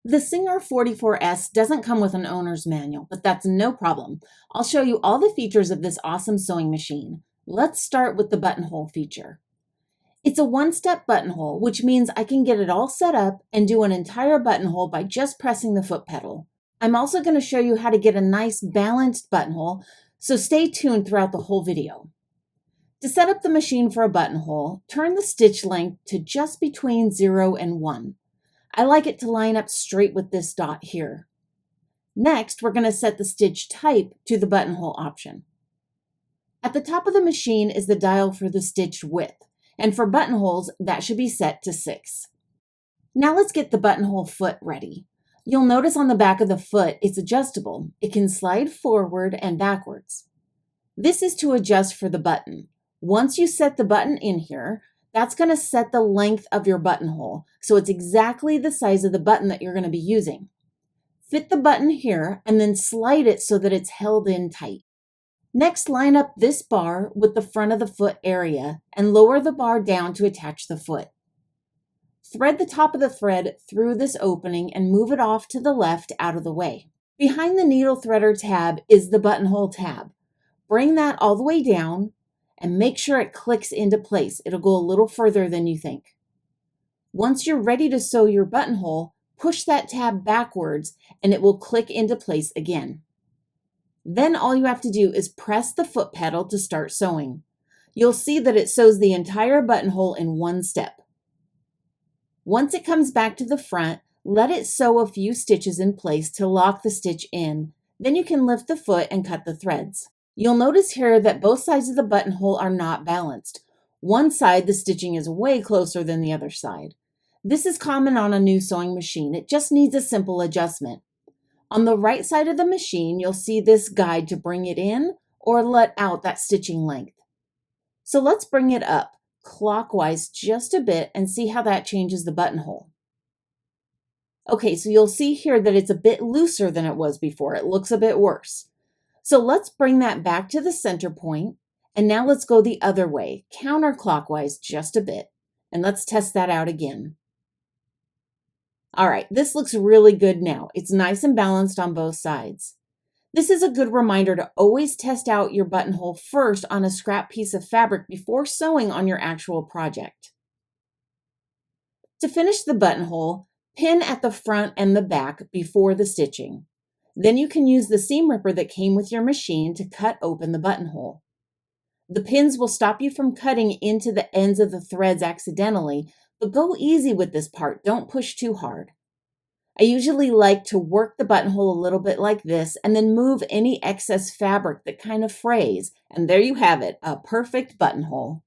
The Singer 44S doesn't come with an owner's manual, but that's no problem. I'll show you all the features of this awesome sewing machine. Let's start with the buttonhole feature. It's a one-step buttonhole, which means I can get it all set up and do an entire buttonhole by just pressing the foot pedal. I'm also going to show you how to get a nice balanced buttonhole, so stay tuned throughout the whole video. To set up the machine for a buttonhole, turn the stitch length to just between 0 and 1. I like it to line up straight with this dot here. Next, we're going to set the stitch type to the buttonhole option. At the top of the machine is the dial for the stitch width, and for buttonholes, that should be set to 6. Now let's get the buttonhole foot ready. You'll notice on the back of the foot it's adjustable. It can slide forward and backwards. This is to adjust for the button. Once you set the button in here, that's going to set the length of your buttonhole, so it's exactly the size of the button that you're going to be using. Fit the button here and then slide it so that it's held in tight. Next, line up this bar with the front of the foot area and lower the bar down to attach the foot. Thread the top of the thread through this opening and move it off to the left out of the way. Behind the needle threader tab is the buttonhole tab. Bring that all the way down and make sure it clicks into place. It'll go a little further than you think. Once you're ready to sew your buttonhole, push that tab backwards and it will click into place again. Then all you have to do is press the foot pedal to start sewing. You'll see that it sews the entire buttonhole in one step. Once it comes back to the front, let it sew a few stitches in place to lock the stitch in. Then you can lift the foot and cut the threads. You'll notice here that both sides of the buttonhole are not balanced. One side, the stitching is way closer than the other side. This is common on a new sewing machine. It just needs a simple adjustment. On the right side of the machine, you'll see this guide to bring it in or let out that stitching length. So let's bring it up clockwise just a bit and see how that changes the buttonhole. Okay, so you'll see here that it's a bit looser than it was before. It looks a bit worse. So let's bring that back to the center point, and now let's go the other way, counterclockwise just a bit, and let's test that out again. All right, this looks really good now. It's nice and balanced on both sides. This is a good reminder to always test out your buttonhole first on a scrap piece of fabric before sewing on your actual project. To finish the buttonhole, pin at the front and the back before the stitching. Then you can use the seam ripper that came with your machine to cut open the buttonhole. The pins will stop you from cutting into the ends of the threads accidentally, but go easy with this part. Don't push too hard. I usually like to work the buttonhole a little bit like this and then move any excess fabric that kind of frays. And there you have it, a perfect buttonhole.